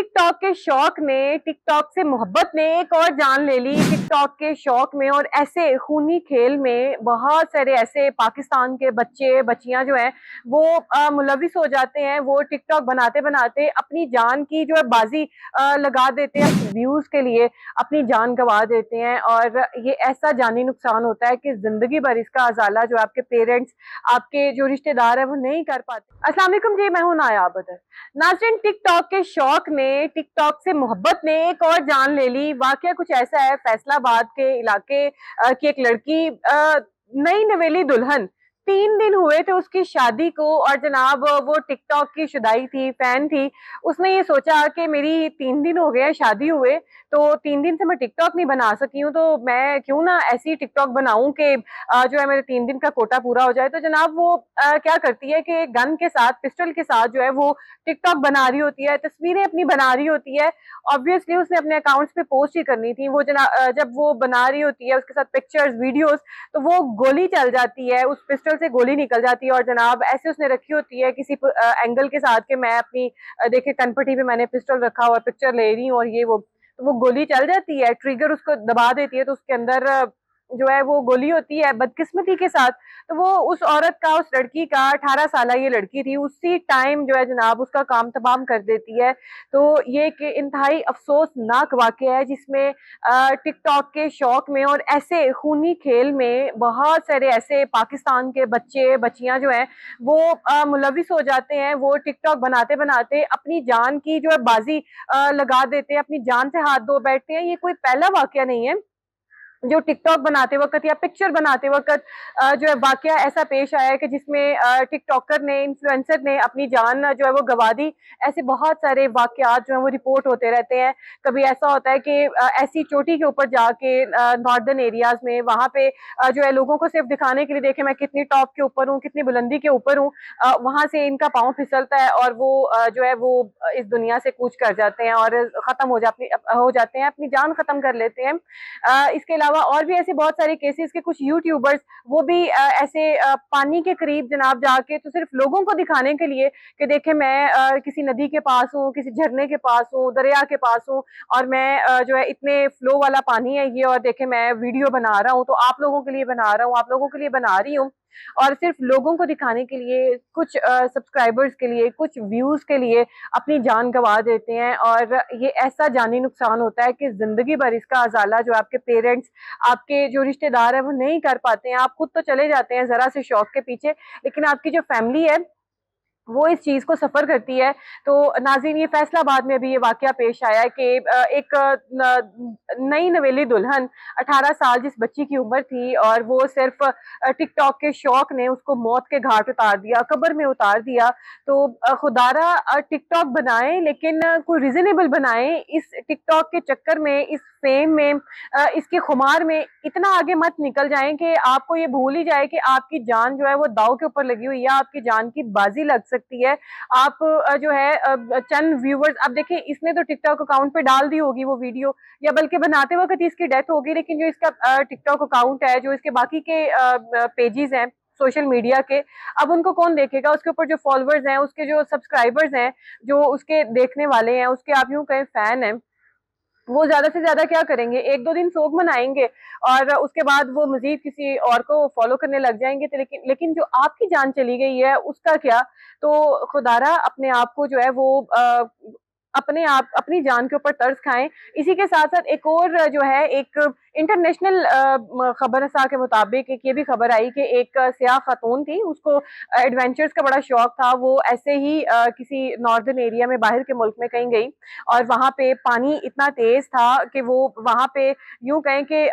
TikTok के शौक ने, टिकटॉक से मोहब्बत ने एक और जान ले ली। टिकटॉक के शौक में और ऐसे खूनी खेल में बहुत सारे ऐसे पाकिस्तान के बच्चे बच्चियां जो हैं वो मुलविस हो जाते हैं। वो टिकटॉक बनाते बनाते अपनी जान की जो है बाजी लगा देते हैं, व्यूज के लिए अपनी जान गंवा देते हैं। और ये ऐसा जानी नुकसान होता है कि जिंदगी भर इसका अजाला जो आपके पेरेंट्स, आपके जो रिश्तेदार है वो नहीं कर पाते। अस्सलाम वालेकुम जी, मैं हूं नाया बदर। नाज़रीन, टिकटॉक के शौक ने, टिकटॉक से मोहब्बत ने एक और जान ले ली। वाकया कुछ ऐसा है, फैसलाबाद के इलाके की एक लड़की, नई नवेली दुल्हन, 3 दिन हुए थे उसकी शादी को और जनाब वो टिकटॉक की शुदाई थी, फैन थी। उसने ये सोचा कि मेरी 3 दिन हो गए हैं शादी हुए, तो 3 दिन से मैं टिकटॉक नहीं बना सकी हूँ, तो मैं क्यों ना ऐसी टिकटॉक बनाऊं कि जो है मेरे 3 दिन का कोटा पूरा हो जाए। तो जनाब वो क्या करती है कि गन के साथ, पिस्टल के साथ जो है वो टिकटॉक बना रही होती है, तस्वीरें अपनी बना रही होती है। ऑब्वियसली उसने अपने अकाउंट्स पे पोस्ट ही करनी थी। वो जब वो बना रही होती है उसके साथ पिक्चर्स, वीडियोस, तो वो गोली चल जाती है, उस पिस्टल से गोली निकल जाती है। और जनाब ऐसे उसने रखी होती है किसी एंगल के साथ कि मैं अपनी देखिए कनपटी पे मैंने पिस्टल रखा हुआ, पिक्चर ले रही हूँ और ये वो। तो वो गोली चल जाती है, ट्रिगर उसको दबा देती है, तो उसके अंदर जो है वो गोली होती है बदकिस्मती के साथ। तो वो उस औरत का, उस लड़की का, 18 साल ये लड़की थी, उसी टाइम जो है जनाब उसका काम तमाम कर देती है। तो ये एक इंतहाई अफसोसनाक वाकया है जिसमें टिकटॉक के शौक में और ऐसे खूनी खेल में बहुत सारे ऐसे पाकिस्तान के बच्चे बच्चियां जो हैं वो मुलविस हो जाते हैं। वो टिकटॉक बनाते बनाते अपनी जान की जो है बाजी लगा देते हैं, अपनी जान से हाथ धो बैठते हैं। ये कोई पहला वाकया नहीं है जो टिकटॉक बनाते वक़्त या पिक्चर बनाते वक़्त जो है वाक़या ऐसा पेश आया है कि जिसमें टिकटॉकर ने, इन्फ्लुएंसर ने अपनी जान जो है वो गँवा दी। ऐसे बहुत सारे वाक़यात जो हैं वो रिपोर्ट होते रहते हैं। कभी ऐसा होता है कि ऐसी चोटी के ऊपर जाके नॉर्दर्न एरियाज़ में वहाँ पे जो है लोगों को सिर्फ़ दिखाने के लिए, देखिए मैं कितनी टॉप के ऊपर हूँ, कितनी बुलंदी के ऊपर हूँ, वहाँ से इनका पाँव फिसलता है और वो जो है वो इस दुनिया से कूच कर जाते हैं और ख़त्म हो जाते हैं, अपनी जान ख़त्म कर लेते हैं। इसके अलावा और भी ऐसे बहुत सारे केसेस के कुछ यूट्यूबर्स वो भी ऐसे पानी के करीब जनाब जाके तो सिर्फ लोगों को दिखाने के लिए कि देखें मैं किसी नदी के पास हूँ, किसी झरने के पास हूँ, दरिया के पास हूँ और मैं जो है इतने फ्लो वाला पानी है ये, और देखें मैं वीडियो बना रहा हूँ, तो आप लोगों के लिए बना रहा हूँ, आप लोगों के लिए बना रही हूँ। और सिर्फ लोगों को दिखाने के लिए, कुछ सब्सक्राइबर्स के लिए, कुछ व्यूज के लिए अपनी जान गंवा देते हैं। और ये ऐसा जानी नुकसान होता है कि जिंदगी भर इसका अजाला जो आपके पेरेंट्स, आपके जो रिश्तेदार है वो नहीं कर पाते हैं। आप खुद तो चले जाते हैं जरा से शौक के पीछे, लेकिन आपकी जो फैमिली है वो इस चीज़ को सफ़र करती है। तो नाज़रीन, ये फैसलाबाद में अभी ये वाक़या पेश आया है कि एक नई नवेली दुल्हन, 18 साल जिस बच्ची की उम्र थी, और वो सिर्फ़ टिकटॉक के शौक ने उसको मौत के घाट उतार दिया, कब्र में उतार दिया। तो खुदारा टिकटॉक बनाएँ, लेकिन कोई रीज़नेबल बनाएँ। इस टिकटॉक के चक्कर में, इस फ़ेम में, इसके खुमार में इतना आगे मत निकल जाएँ कि आपको ये भूल ही जाए कि आपकी जान जो है वो दाँव के ऊपर लगी हुई है, आपकी जान की बाजी लग सकती है। आप जो है चंद व्यूअर्स, अब देखिए इसने तो टिकटॉक अकाउंट पे डाल दी होगी वो वीडियो, या बल्कि बनाते वक़्त ही इसकी डेथ होगी, लेकिन जो इसका टिकटॉक अकाउंट है, जो इसके बाकी के पेजेज़ हैं सोशल मीडिया के, अब उनको कौन देखेगा? उसके ऊपर जो फॉलोवर्स हैं, उसके जो सब्सक्राइबर्स हैं, जो उसके देखने वाले हैं, उसके आप यूँ कहें फैन हैं, वो ज़्यादा से ज़्यादा क्या करेंगे? 1-2 दिन शोक मनाएँगे और उसके बाद वो मज़ीद किसी और को फ़ॉलो करने लग जाएँगे। तो लेकिन लेकिन जो आपकी जान चली गई है, उसका क्या? तो खुदारा अपने आप को जो है वो अपने आप अपनी जान के ऊपर तरस खाएँ। इसी के साथ-साथ एक और जो है, एक इंटरनेशनल खबरसा के मुताबिक एक ये भी खबर आई कि एक सियाह खातून थी, उसको एडवेंचर्स का बड़ा शौक था। वो ऐसे ही किसी नॉर्दर्न एरिया में, बाहर के मुल्क में कहीं गई और वहाँ पे पानी इतना तेज़ था कि वो वहाँ पे यूँ कहें कि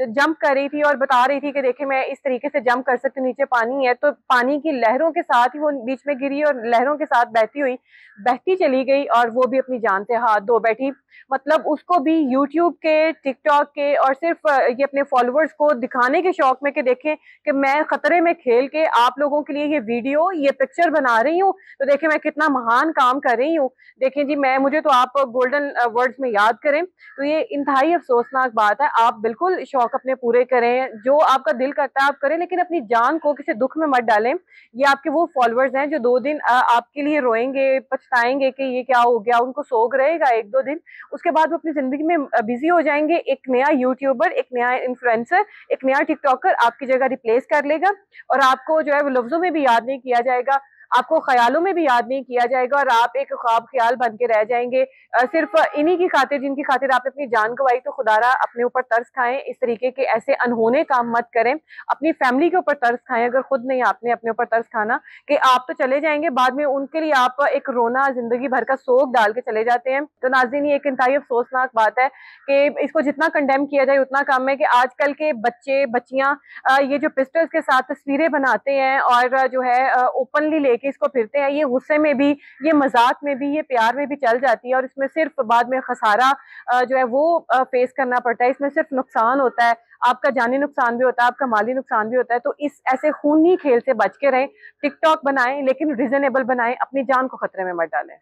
जंप कर रही थी और बता रही थी कि देखिए मैं इस तरीके से जंप कर सकती हूँ, नीचे पानी है। तो पानी की लहरों के साथ ही वो बीच में गिरी और लहरों के साथ बहती हुई बहती चली गई और वो भी अपनी जान से हाथ धो बैठी। मतलब उसको भी यूट्यूब के, टिकटॉक के और सिर्फ़ ये अपने फॉलोवर्स को दिखाने के शौक में कि देखें कि मैं खतरे में खेल के आप लोगों के लिए ये वीडियो, ये पिक्चर बना रही हूँ, तो देखें मैं कितना महान काम कर रही हूँ। देखें जी, मुझे तो आप गोल्डन वर्ड्स में याद करें। तो ये इंतहाई अफ़सोसनाक बात है। आप बिल्कुल शौक अपने पूरे करें, जो आपका दिल करता है आप करें, लेकिन अपनी जान को किसी दुःख में मत डालें। ये आपके वो फ़ॉलोवर्स हैं जो 2 दिन आपके लिए रोएँगे, पछताएँगे कि ये क्या हो गया, उनको सोग रहेगा 1-2 दिन, उसके बाद वो अपनी जिंदगी में बिजी हो जाएंगे। एक नया यूट्यूबर, एक नया इन्फ्लुएंसर, एक नया टिकटॉकर आपकी जगह रिप्लेस कर लेगा और आपको जो है वो लफ्जों में भी याद नहीं किया जाएगा, आपको ख्यालों में भी याद नहीं किया जाएगा और आप एक ख्वाब ख्याल बन के रह जाएंगे। सिर्फ इन्हीं की खातिर, जिनकी खातिर आपने अपनी जान गंवाई। तो खुदारा अपने ऊपर तरस खाएं, इस तरीके के ऐसे अनहोने काम मत करें। अपनी फैमिली के ऊपर तरस खाएं, अगर खुद नहीं आपने अपने ऊपर तरस खाना कि आप तो चले जाएंगे, बाद में उनके लिए आप एक रोना जिंदगी भर का सोग डाल के चले जाते हैं। तो नाज़रीन, ये एक इंतहाई अफसोसनाक बात है कि इसको जितना कंडेम किया जाए उतना कम है कि आजकल के बच्चे बच्चियां ये जो पिस्टल्स के साथ तस्वीरें बनाते हैं और जो है ओपनली लेके इसको फिरते हैं, ये गुस्से में भी, ये मजाक में भी, ये प्यार में भी चल जाती है और इसमें सिर्फ बाद में खसारा जो है वो फेस करना पड़ता है। इसमें सिर्फ नुकसान होता है, आपका जानी नुकसान भी होता है, आपका माली नुकसान भी होता है। तो इस ऐसे खूनी खेल से बच के रहें। टिकटॉक बनाएं लेकिन रीजनेबल बनाएं, अपनी जान को खतरे में मत डालें।